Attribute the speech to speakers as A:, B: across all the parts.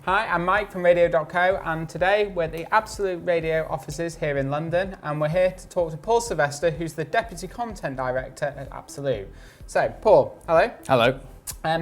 A: Hi, I'm Mike from Radio.co, and today we're at the Absolute Radio offices here in London, and we're here to talk to Paul Sylvester, who's the Deputy Content Director at Absolute. So, Paul, hello.
B: Hello.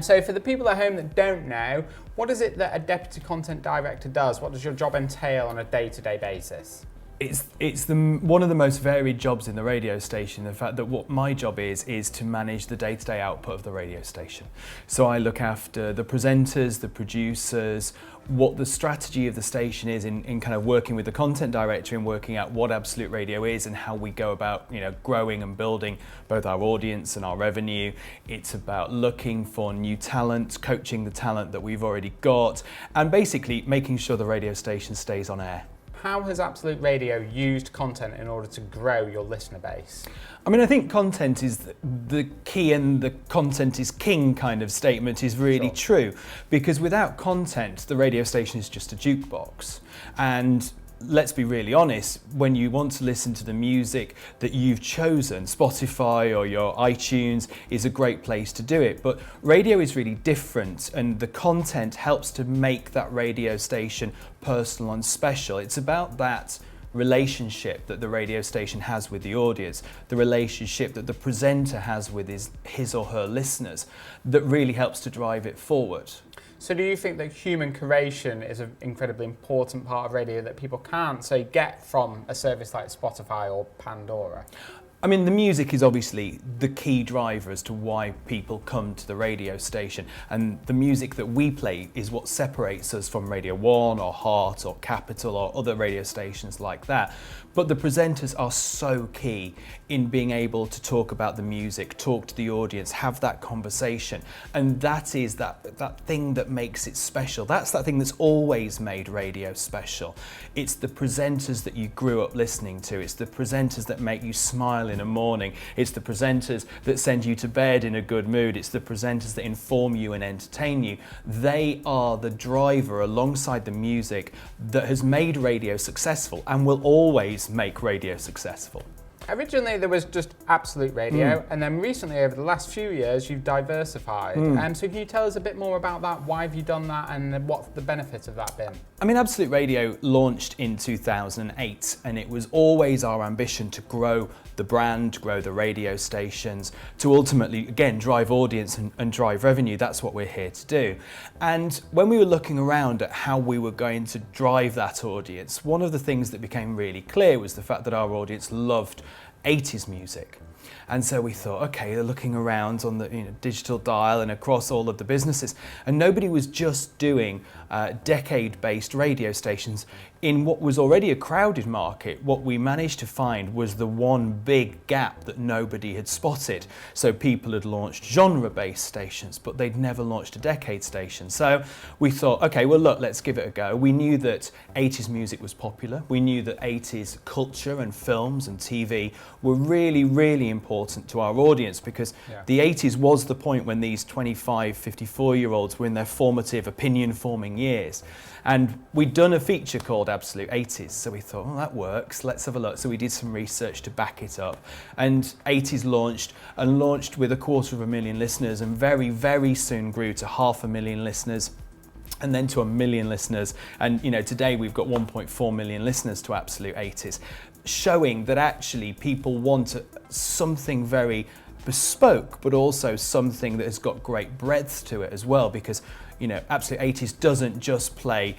A: So for the people at home that don't know, what is it that a Deputy Content Director does? What does your job entail on a day-to-day basis?
B: It's one of the most varied jobs in the radio station. The fact that what my job is to manage the day-to-day output of the radio station. So I look after the presenters, the producers, what the strategy of the station is in kind of working with the content director and working out what Absolute Radio is and how we go about, growing and building both our audience and our revenue. It's about looking for new talent, coaching the talent that we've already got, and basically making sure the radio station stays on air.
A: How has Absolute Radio used content in order to grow your listener base?
B: I think content is the key, and the content is king kind of statement is really true, because without content, the radio station is just a jukebox. And let's be really honest, when you want to listen to the music that you've chosen, Spotify or your iTunes is a great place to do it. But radio is really different, and the content helps to make that radio station personal and special. It's about that relationship that the radio station has with the audience, the relationship that the presenter has with his or her listeners, that really helps to drive it forward.
A: So do you think that human curation is an incredibly important part of radio that people can't, say, get from a service like Spotify or Pandora?
B: The music is obviously the key driver as to why people come to the radio station, and the music that we play is what separates us from Radio 1 or Heart or Capital or other radio stations like that. But the presenters are so key in being able to talk about the music, talk to the audience, have that conversation, and that is that thing that makes it special. That's that thing that's always made radio special. It's the presenters that you grew up listening to. It's the presenters that make you smile in the morning. It's the presenters that send you to bed in a good mood. It's the presenters that inform you and entertain you. They are the driver alongside the music that has made radio successful and will always make radio successcul.
A: Originally there was just Absolute Radio, and then recently over the last few years you've diversified. So can you tell us a bit more about that? Why have you done that, and what's the benefit of that been?
B: Absolute Radio launched in 2008, and it was always our ambition to grow the brand, grow the radio stations, to ultimately, again, drive audience and drive revenue. That's what we're here to do. And when we were looking around at how we were going to drive that audience, one of the things that became really clear was the fact that our audience loved 80s music. And so we thought, okay, they're looking around on the digital dial and across all of the businesses, and nobody was just doing decade-based radio stations in what was already a crowded market. What we managed to find was the one big gap that nobody had spotted. So people had launched genre-based stations, but they'd never launched a decade station. So we thought, okay, well look, let's give it a go. We knew that 80s music was popular. We knew that 80s culture and films and TV were really, really important to our audience, because the 80s was the point when these 25, 54-year-olds were in their formative opinion-forming years. And we'd done a feature called Absolute 80s, so we thought, well, that works, let's have a look. So we did some research to back it up, and 80s launched with 250,000 listeners, and very, very soon grew to 500,000 listeners, and then to 1 million listeners. And today we've got 1.4 million listeners to Absolute 80s, showing that actually people want something very bespoke, but also something that has got great breadth to it as well, because Absolute 80s doesn't just play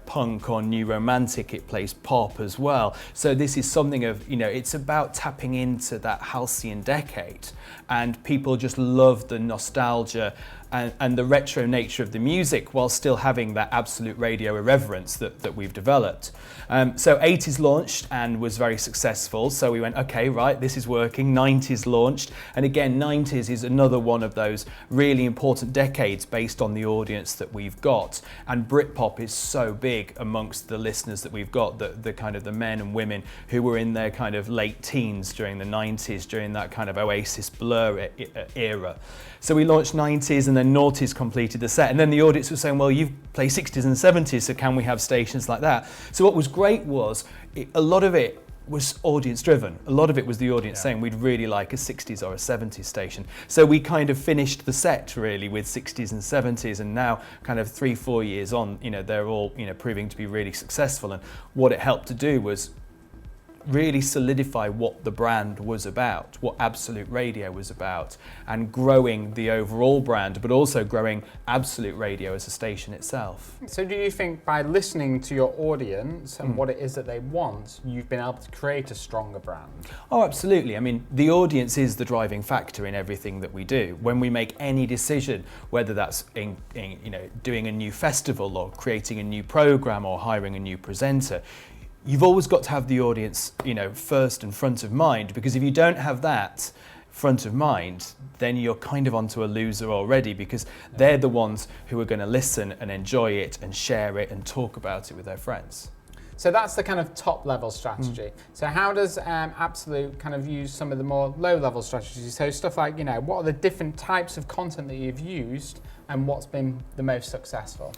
B: punk or new romantic, it plays pop as well. So this is something of, it's about tapping into that halcyon decade, and people just love the nostalgia and the retro nature of the music, while still having that Absolute Radio irreverence that we've developed. So 80s launched and was very successful, so we went, okay, right, this is working. 90s launched, and again, 90s is another one of those really important decades based on the audience that we've got. And Britpop is so big amongst the listeners that we've got, the kind of the men and women who were in their kind of late teens during the 90s, during that kind of Oasis Blur era. So we launched 90s, and then noughties completed the set. And then the audience was saying, well, you play 60s and 70s, so can we have stations like that? So what was great was, a lot of it was audience driven. A lot of it was the audience saying we'd really like a 60s or a 70s station. So we kind of finished the set really with 60s and 70s, and now kind of 3-4 years on, they're all, proving to be really successful. And what it helped to do was really solidify what the brand was about, what Absolute Radio was about, and growing the overall brand, but also growing Absolute Radio as a station itself.
A: So do you think by listening to your audience and what it is that they want, you've been able to create a stronger brand?
B: Oh, absolutely. I mean, the audience is the driving factor in everything that we do. When we make any decision, whether that's in doing a new festival or creating a new program or hiring a new presenter, you've always got to have the audience, first and front of mind, because if you don't have that front of mind, then you're kind of onto a loser already, because they're the ones who are going to listen and enjoy it and share it and talk about it with their friends.
A: So that's the kind of top level strategy. So how does Absolute kind of use some of the more low level strategies? So stuff like, what are the different types of content that you've used and what's been the most successful?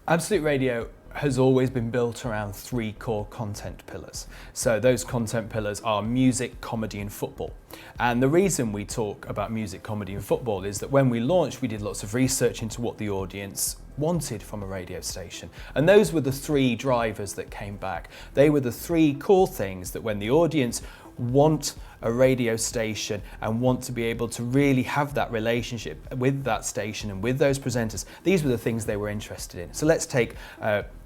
B: Absolute Radio has always been built around 3 core content pillars. So those content pillars are music, comedy and football. And the reason we talk about music, comedy and football is that when we launched, we did lots of research into what the audience wanted from a radio station. And those were the 3 drivers that came back. They were the 3 core things that when the audience want a radio station and want to be able to really have that relationship with that station and with those presenters, these were the things they were interested in. So let's take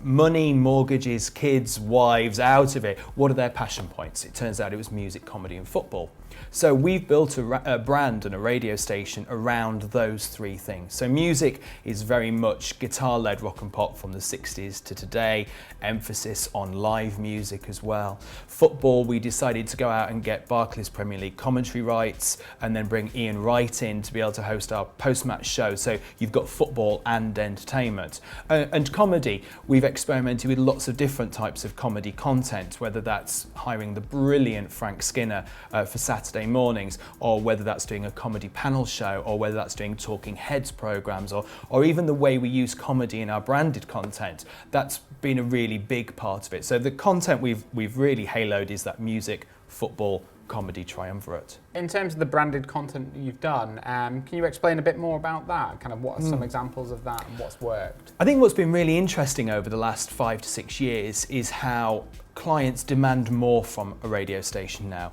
B: money, mortgages, kids, wives out of it. What are their passion points? It turns out it was music, comedy and football. So we've built a brand and a radio station around those 3 things. So music is very much guitar-led rock and pop from the 60s to today, emphasis on live music as well. Football, we decided to go out and get Barclays Premier League commentary rights and then bring Ian Wright in to be able to host our post-match show. So you've got football and entertainment. And comedy, we've experimented with lots of different types of comedy content, whether that's hiring the brilliant Frank Skinner for Saturday mornings, or whether that's doing a comedy panel show, or whether that's doing talking heads programs, or even the way we use comedy in our branded content. That's been a really big part of it. So the content we've really haloed is that music, football, comedy triumvirate.
A: In terms of the branded content that you've done, can you explain a bit more about that? Kind of what are some examples of that and what's worked?
B: I think what's been really interesting over the last 5 to 6 years is how clients demand more from a radio station now.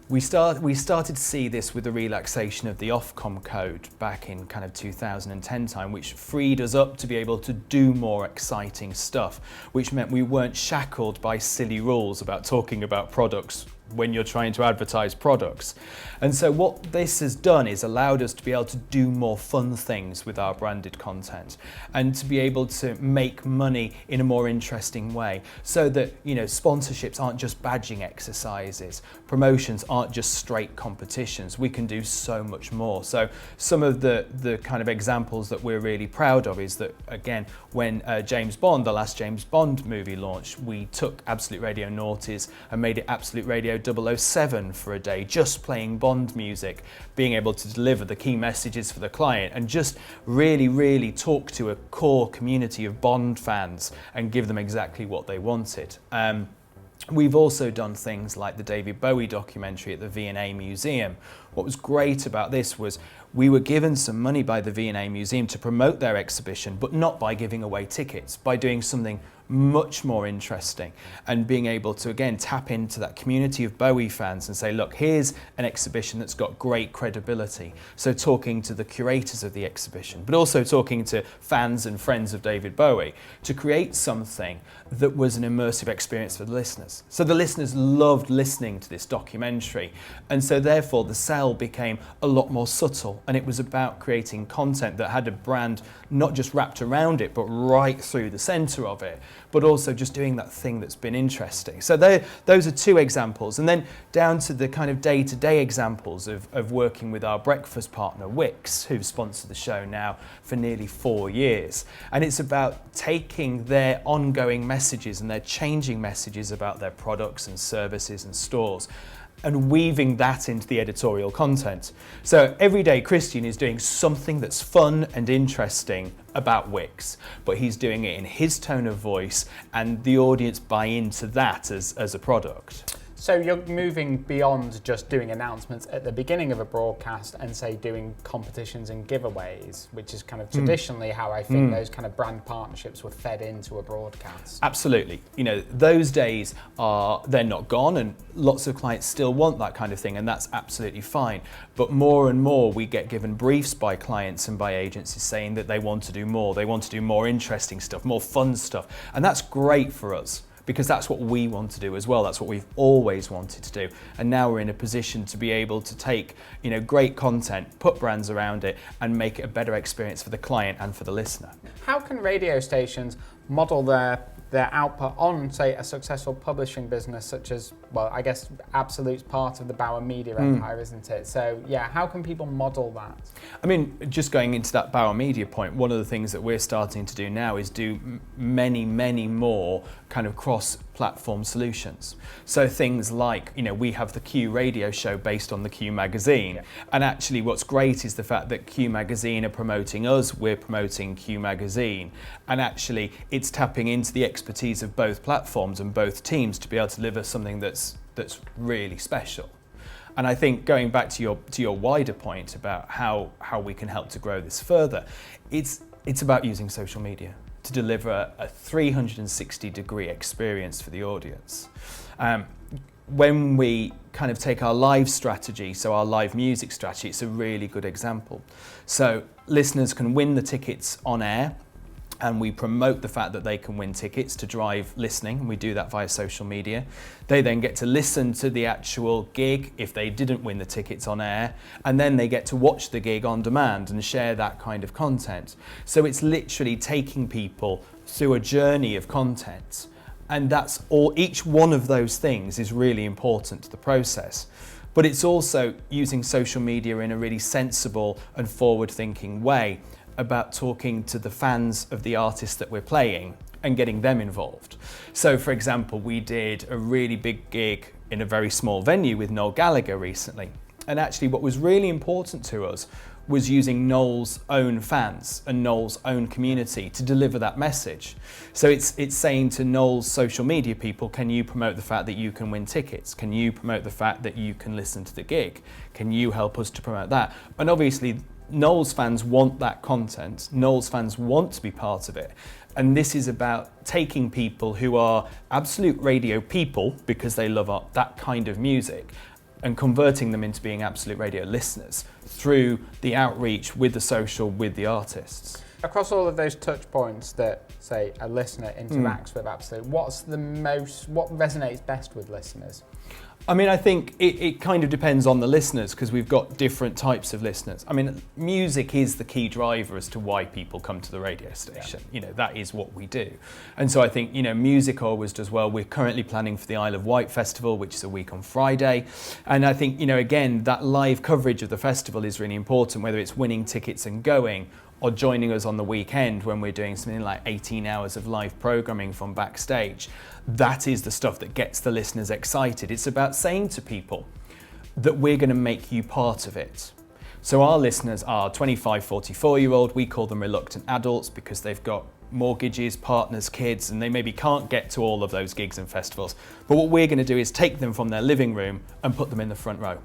B: We started to see this with the relaxation of the Ofcom code back in kind of 2010 time, which freed us up to be able to do more exciting stuff, which meant we weren't shackled by silly rules about talking about products when you're trying to advertise products. And so what this has done is allowed us to be able to do more fun things with our branded content and to be able to make money in a more interesting way, so that sponsorships aren't just badging exercises, promotions aren't just straight competitions. We can do so much more. So some of the kind of examples that we're really proud of is that, again, when James Bond, the last James Bond movie launched, we took Absolute Radio Noughties and made it Absolute Radio 007 for a day, just playing Bond music, being able to deliver the key messages for the client and just really talk to a core community of Bond fans and give them exactly what they wanted. We've also done things like the David Bowie documentary at the V&A Museum. What was great about this was we were given some money by the V&A Museum to promote their exhibition, but not by giving away tickets, by doing something much more interesting and being able to, again, tap into that community of Bowie fans and say, look, here's an exhibition that's got great credibility. So talking to the curators of the exhibition, but also talking to fans and friends of David Bowie to create something that was an immersive experience for the listeners. So the listeners loved listening to this documentary. And so therefore the sell became a lot more subtle, and it was about creating content that had a brand not just wrapped around it, but right through the center of it, but also just doing that thing that's been interesting. So those are 2 examples. And then down to the kind of day-to-day examples of working with our breakfast partner, Wix, who've sponsored the show now for nearly 4 years. And it's about taking their ongoing messages and their changing messages about their products and services and stores and weaving that into the editorial content. So every day Christian is doing something that's fun and interesting about Wix, but he's doing it in his tone of voice and the audience buy into that as a product.
A: So you're moving beyond just doing announcements at the beginning of a broadcast and say doing competitions and giveaways, which is kind of traditionally how I think those kind of brand partnerships were fed into a broadcast.
B: Absolutely. You know, those days they're not gone, and lots of clients still want that kind of thing, and that's absolutely fine. But more and more we get given briefs by clients and by agencies saying that they want to do more. They want to do more interesting stuff, more fun stuff. And that's great for us, because that's what we want to do as well. That's what we've always wanted to do. And now we're in a position to be able to take, you know, great content, put brands around it, and make it a better experience for the client and for the listener.
A: How can radio stations model their output on, say, a successful publishing business such as, well, I guess Absolute's part of the Bauer Media empire, isn't it? So yeah, how can people model that?
B: I mean, just going into that Bauer Media point, one of the things that we're starting to do now is do many more kind of cross-platform solutions. So things like, you know, we have the Q radio show based on the Q magazine. And actually what's great is the fact that Q magazine are promoting us, we're promoting Q magazine. And actually it's tapping into the expertise of both platforms and both teams to be able to deliver something that's really special. And I think going back to your wider point about how we can help to grow this further, it's about using social media to deliver a 360-degree experience for the audience. When we kind of take our live strategy, so our live music strategy, it's a really good example. So listeners can win the tickets on air, and we promote the fact that they can win tickets to drive listening. We do that via social media. They then get to listen to the actual gig if they didn't win the tickets on air, and then they get to watch the gig on demand and share that kind of content. So it's literally taking people through a journey of content, and that's all. Each one of those things is really important to the process. But it's also using social media in a really sensible and forward-thinking way about talking to the fans of the artists that we're playing and getting them involved. So for example, we did a really big gig in a very small venue with Noel Gallagher recently. And actually what was really important to us was using Noel's own fans and Noel's own community to deliver that message. So it's saying to Noel's social media people, can you promote the fact that you can win tickets? Can you promote the fact that you can listen to the gig? Can you help us to promote that? And obviously Noel's fans want that content. Noel's fans want to be part of it. And this is about taking people who are Absolute Radio people because they love that kind of music, and converting them into being Absolute Radio listeners through the outreach with the social, with the artists.
A: Across all of those touch points that, say, a listener interacts with Absolute, what resonates best with listeners?
B: I mean, I think it kind of depends on the listeners, because we've got different types of listeners. I mean, music is the key driver as to why people come to the radio station. Yeah. You know, that is what we do. And so I think, you know, music always does well. We're currently planning for the Isle of Wight Festival, which is a week on Friday. And I think, you know, again, that live coverage of the festival is really important, whether it's winning tickets and going, or joining us on the weekend when we're doing something like 18 hours of live programming from backstage. That is the stuff that gets the listeners excited. It's about saying to people that we're going to make you part of it. So our listeners are 25, 44-year-old. We call them reluctant adults because they've got mortgages, partners, kids, and they maybe can't get to all of those gigs and festivals. But what we're going to do is take them from their living room and put them in the front row.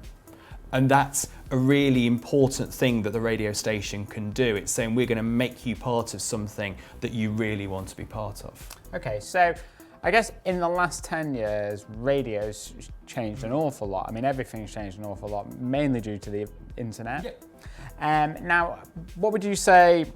B: And that's a really important thing that the radio station can do. It's saying we're going to make you part of something that you really want to be part of. Okay,
A: so I guess in the last 10 years, radio's changed an awful lot. I mean, everything's changed an awful lot, mainly due to the internet. Yeah. Now, what would you say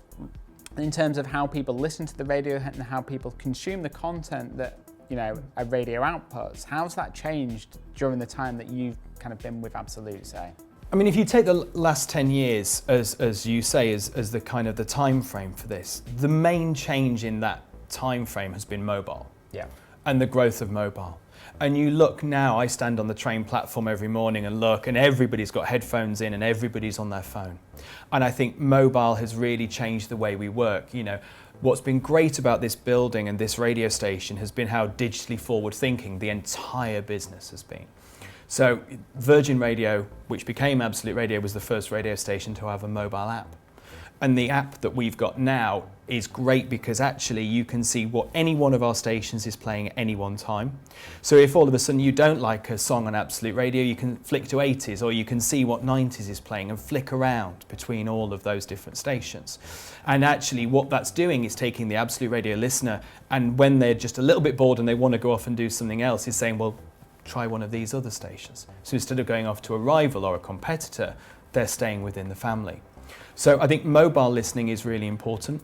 A: in terms of how people listen to the radio and how people consume the content that, you know, a radio outputs? How's that changed during the time that you've kind of been with Absolute, say?
B: I mean, if you take the last 10 years, as you say, as the kind of the time frame for this, the main change in that time frame has been mobile.
A: Yeah.
B: And the growth of mobile. And you look now, I stand on the train platform every morning and look, and everybody's got headphones in and everybody's on their phone. And I think mobile has really changed the way we work. You know, what's been great about this building and this radio station has been how digitally forward thinking the entire business has been. So Virgin Radio, which became Absolute Radio, was the first radio station to have a mobile app. And the app that we've got now is great because actually you can see what any one of our stations is playing at any one time. So if all of a sudden you don't like a song on Absolute Radio, you can flick to 80s, or you can see what 90s is playing and flick around between all of those different stations. And actually what that's doing is taking the Absolute Radio listener, and when they're just a little bit bored and they want to go off and do something else, is saying, well, try one of these other stations. So instead of going off to a rival or a competitor, they're staying within the family. So I think mobile listening is really important.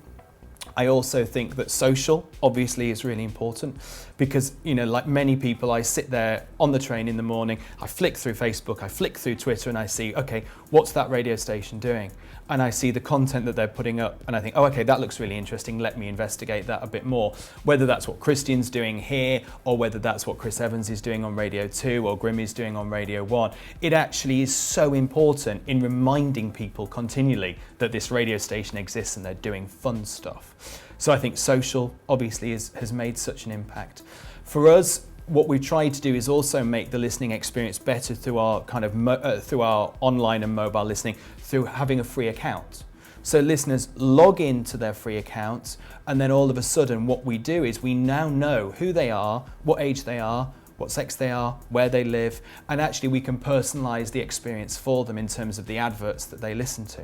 B: I also think that social obviously is really important because, you know, like many people, I sit there on the train in the morning, I flick through Facebook, I flick through Twitter, and I see, okay, what's that radio station doing? And I see the content that they're putting up and I think, oh, okay, that looks really interesting. Let me investigate that a bit more. Whether that's what Christian's doing here or whether that's what Chris Evans is doing on Radio 2 or Grimmy's doing on Radio 1. It actually is so important in reminding people continually that this radio station exists and they're doing fun stuff. So I think social obviously has made such an impact. For us, what we've tried to do is also make the listening experience better through our kind of through our online and mobile listening through having a free account. So listeners log into their free accounts, and then all of a sudden what we do is we now know who they are, what age they are, what sex they are, where they live, and actually we can personalize the experience for them in terms of the adverts that they listen to.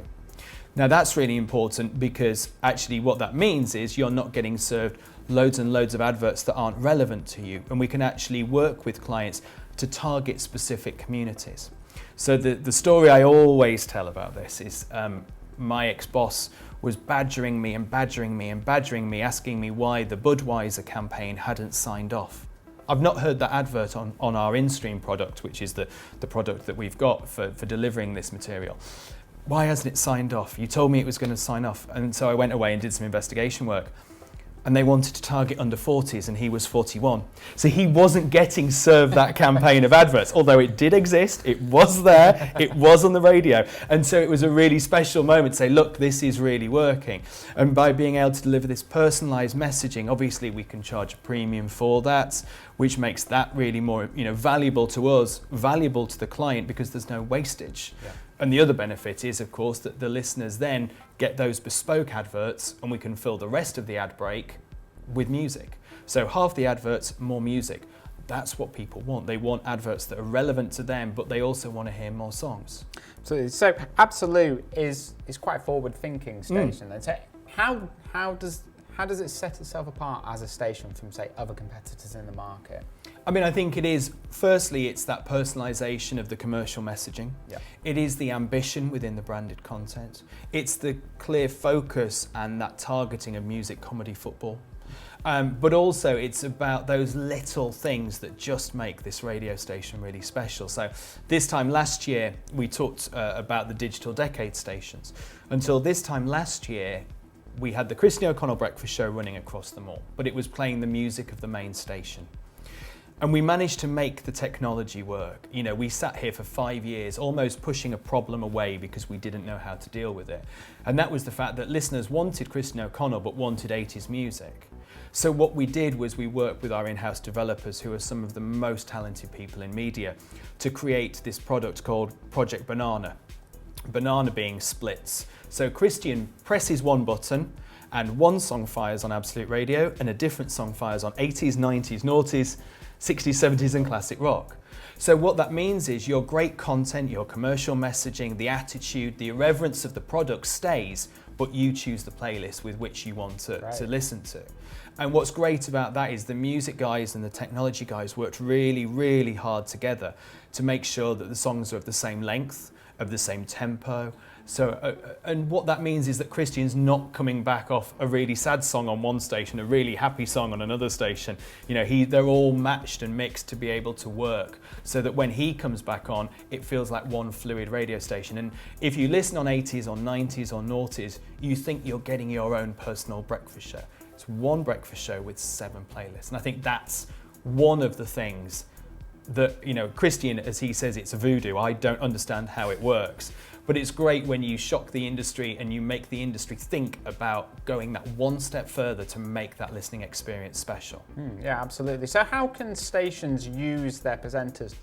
B: Now that's really important because actually what that means is you're not getting served loads and loads of adverts that aren't relevant to you, and we can actually work with clients to target specific communities. So the story I always tell about this is my ex-boss was badgering me and badgering me and badgering me, asking me why the Budweiser campaign hadn't signed off. I've not heard that advert on our in-stream product, which is the product that we've got for delivering this material. Why hasn't it signed off? You told me it was going to sign off. And so I went away and did some investigation work. And they wanted to target under 40s, and he was 41. So he wasn't getting served that campaign of adverts, although it did exist, it was there, it was on the radio. And so it was a really special moment to say, look, this is really working. And by being able to deliver this personalized messaging, obviously we can charge a premium for that, which makes that really more, valuable to us, valuable to the client, because there's no wastage. Yeah. And the other benefit is, of course, that the listeners then get those bespoke adverts, and we can fill the rest of the ad break with music. So half the adverts, more music. That's what people want. They want adverts that are relevant to them, but they also want to hear more songs.
A: Absolutely. So Absolute is quite a forward-thinking station. And so how does it set itself apart as a station from, say, other competitors in the market?
B: I mean, I think it is, firstly, it's that personalization of the commercial messaging. Yeah. It is the ambition within the branded content. It's the clear focus and that targeting of music, comedy, football. But also it's about those little things that just make this radio station really special. So this time last year, we talked about the digital decade stations. Until this time last year, we had the Christian O'Connell Breakfast Show running across them all, but it was playing the music of the main station. And we managed to make the technology work. We sat here for 5 years, almost pushing a problem away because we didn't know how to deal with it. And that was the fact that listeners wanted Christian O'Connell, but wanted 80s music. So what we did was we worked with our in-house developers, who are some of the most talented people in media, to create this product called Project Banana. Banana being splits. So Christian presses one button, and one song fires on Absolute Radio, and a different song fires on 80s, 90s, noughties, 60s, 70s and classic rock. So what that means is your great content, your commercial messaging, the attitude, the irreverence of the product stays, but you choose the playlist with which you want to listen to. And what's great about that is the music guys and the technology guys worked really, really hard together to make sure that the songs are of the same length, of the same tempo. So, and what that means is that Christian's not coming back off a really sad song on one station, a really happy song on another station. They're all matched and mixed to be able to work, so that when he comes back on, it feels like one fluid radio station. And if you listen on 80s or 90s or noughties, you think you're getting your own personal breakfast show. It's one breakfast show with 7 playlists. And I think that's one of the things that, Christian, as he says, it's a voodoo. I don't understand how it works. But it's great when you shock the industry and you make the industry think about going that one step further to make that listening experience special.
A: Yeah, absolutely. So how can stations use their presenters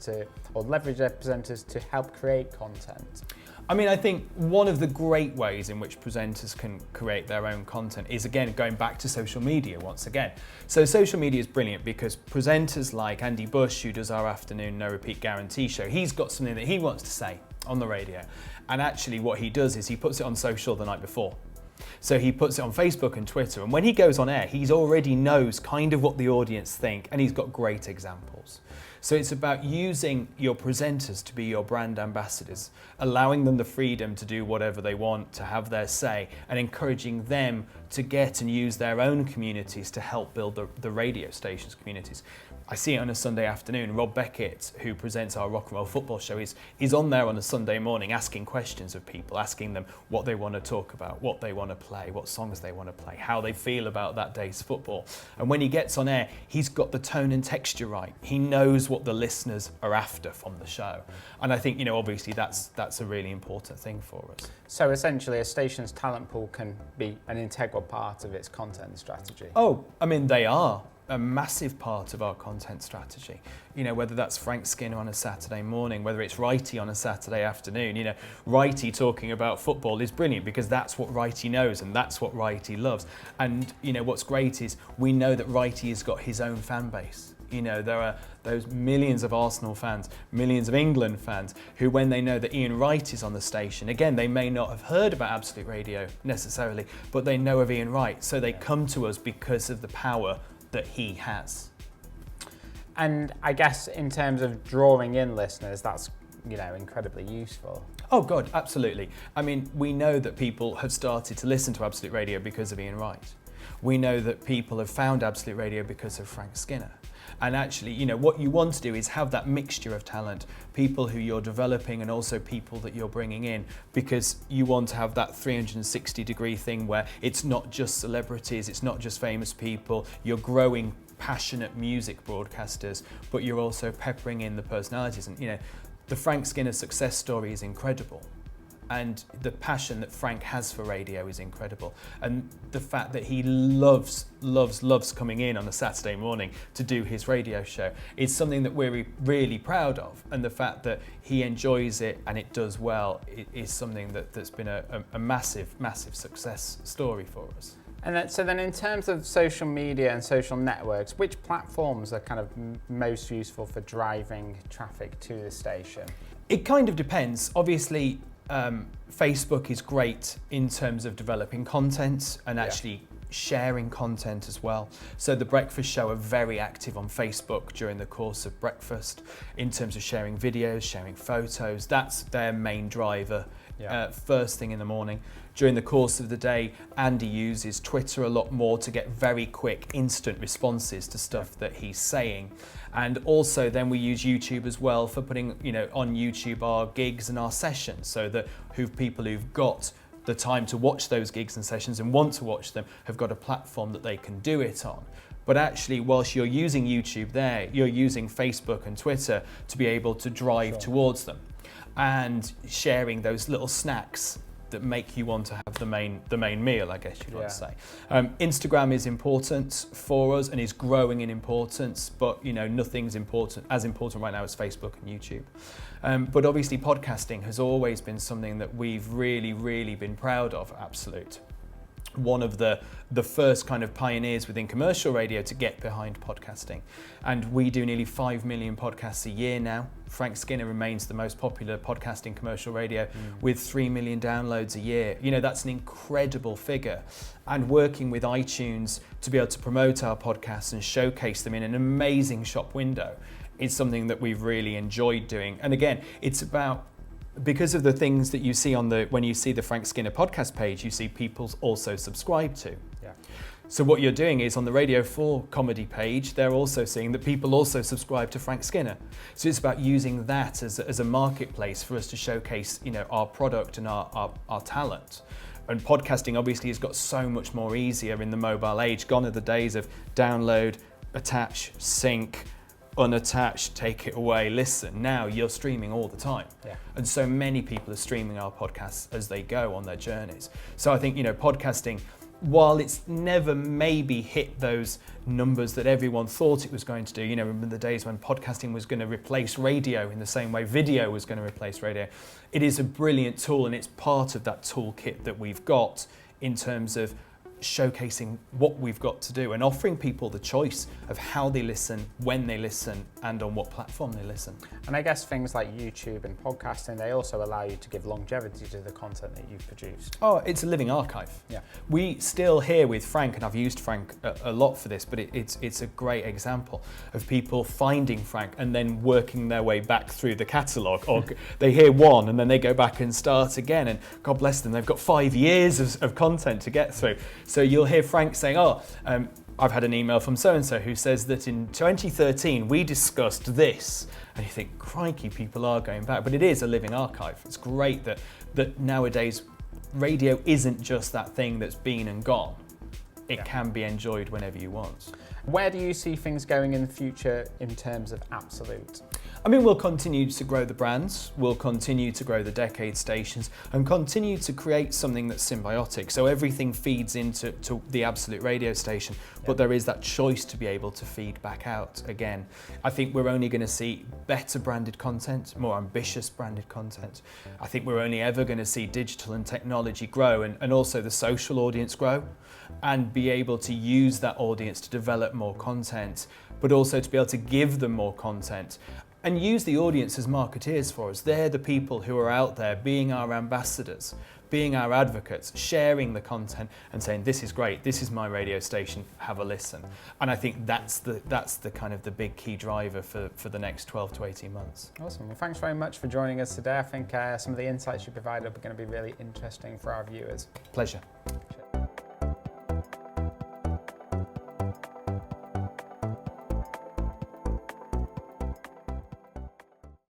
A: or leverage their presenters to help create content?
B: I mean, I think one of the great ways in which presenters can create their own content is, again, going back to social media once again. So social media is brilliant because presenters like Andy Bush, who does our afternoon no repeat guarantee show, he's got something that he wants to say on the radio. And actually what he does is he puts it on social the night before. So he puts it on Facebook and Twitter, and when he goes on air, he already knows kind of what the audience think, and he's got great examples. So it's about using your presenters to be your brand ambassadors, allowing them the freedom to do whatever they want, to have their say, and encouraging them to get and use their own communities to help build the radio station's communities. I see it on a Sunday afternoon. Rob Beckett, who presents our rock and roll football show, is on there on a Sunday morning asking questions of people, asking them what they want to talk about, what they want to play, what songs they want to play, how they feel about that day's football. And when he gets on air, he's got the tone and texture right. He knows what the listeners are after from the show. And I think, obviously that's a really important thing for us.
A: So essentially a station's talent pool can be an integral part of its content strategy.
B: Oh, I mean, they are a massive part of our content strategy. Whether that's Frank Skinner on a Saturday morning, whether it's Righty on a Saturday afternoon. Righty talking about football is brilliant because that's what Righty knows and that's what Righty loves. And what's great is we know that Righty has got his own fan base. There are those millions of Arsenal fans, millions of England fans, who when they know that Ian Wright is on the station, again, they may not have heard about Absolute Radio necessarily, but they know of Ian Wright. So they come to us because of the power that he has.
A: And I guess in terms of drawing in listeners, that's incredibly useful.
B: Oh God, absolutely. I mean, we know that people have started to listen to Absolute Radio because of Ian Wright. We know that people have found Absolute Radio because of Frank Skinner. And actually, what you want to do is have that mixture of talent, people who you're developing and also people that you're bringing in, because you want to have that 360-degree thing where it's not just celebrities, it's not just famous people, you're growing passionate music broadcasters, but you're also peppering in the personalities. And, the Frank Skinner success story is incredible. And the passion that Frank has for radio is incredible. And the fact that he loves coming in on a Saturday morning to do his radio show is something that we're really proud of. And the fact that he enjoys it and it does well is something that's been a massive success story for us.
A: And so then in terms of social media and social networks, which platforms are kind of most useful for driving traffic to the station?
B: It kind of depends. Obviously, Facebook is great in terms of developing content and actually sharing content as well. So the Breakfast Show are very active on Facebook during the course of breakfast in terms of sharing videos, sharing photos. That's their main driver first thing in the morning. During the course of the day, Andy uses Twitter a lot more to get very quick, instant responses to stuff that he's saying. And also then we use YouTube as well for putting, on YouTube our gigs and our sessions, so that people who've got the time to watch those gigs and sessions and want to watch them have got a platform that they can do it on. But actually, whilst you're using YouTube there, you're using Facebook and Twitter to be able to drive towards them and sharing those little snacks that make you want to have the main meal, I guess you'd want to say. Instagram is important for us and is growing in importance, but nothing's as important right now as Facebook and YouTube. But obviously podcasting has always been something that we've really been proud of at Absolute. One of the first kind of pioneers within commercial radio to get behind podcasting. And we do nearly 5 million podcasts a year now. Frank Skinner remains the most popular podcast in commercial radio with 3 million downloads a year. That's an incredible figure. And working with iTunes to be able to promote our podcasts and showcase them in an amazing shop window is something that we've really enjoyed doing. And again, it's about, because of the things that you see when you see the Frank Skinner podcast page, you see people also subscribe to.
A: Yeah.
B: So what you're doing is on the Radio 4 comedy page, they're also seeing that people also subscribe to Frank Skinner. So it's about using that as a marketplace for us to showcase, our product and our talent. And podcasting obviously has got so much more easier in the mobile age. Gone are the days of download, attach, sync, unattached, take it away, listen. Now you're streaming all the time. Yeah. And so many people are streaming our podcasts as they go on their journeys. So I think, podcasting while it's never maybe hit those numbers that everyone thought it was going to do, you know, remember the days when podcasting was going to replace radio in the same way video was going to replace radio. It is a brilliant tool, and it's part of that toolkit that we've got in terms of showcasing what we've got to do and offering people the choice of how they listen, when they listen, and on what platform they listen.
A: And I guess things like YouTube and podcasting, they also allow you to give longevity to the content that you've produced.
B: Oh, it's a living archive.
A: Yeah.
B: We still here with Frank, and I've used Frank a lot for this, but it's a great example of people finding Frank and then working their way back through the catalogue, or they hear one and then they go back and start again, and God bless them, they've got 5 years of content to get through. So you'll hear Frank saying, I've had an email from so-and-so who says that in 2013 we discussed this. And you think, crikey, people are going back. But it is a living archive. It's great that nowadays radio isn't just that thing that's been and gone. It can be enjoyed whenever you want.
A: Where do you see things going in the future in terms of Absolute?
B: I mean, we'll continue to grow the brands, we'll continue to grow the decade stations, and continue to create something that's symbiotic. So everything feeds into the Absolute radio station, but there is that choice to be able to feed back out again. I think we're only going to see better branded content, more ambitious branded content. I think we're only ever going to see digital and technology grow, and also the social audience grow, and be able to use that audience to develop more content, but also to be able to give them more content. And use the audience as marketeers for us. They're the people who are out there being our ambassadors, being our advocates, sharing the content and saying, this is great, this is my radio station, have a listen. And I think that's the kind of the big key driver for the next 12 to 18 months. Awesome.
A: Well, thanks very much for joining us today. I think some of the insights you provided are going to be really interesting for our viewers.
B: Pleasure.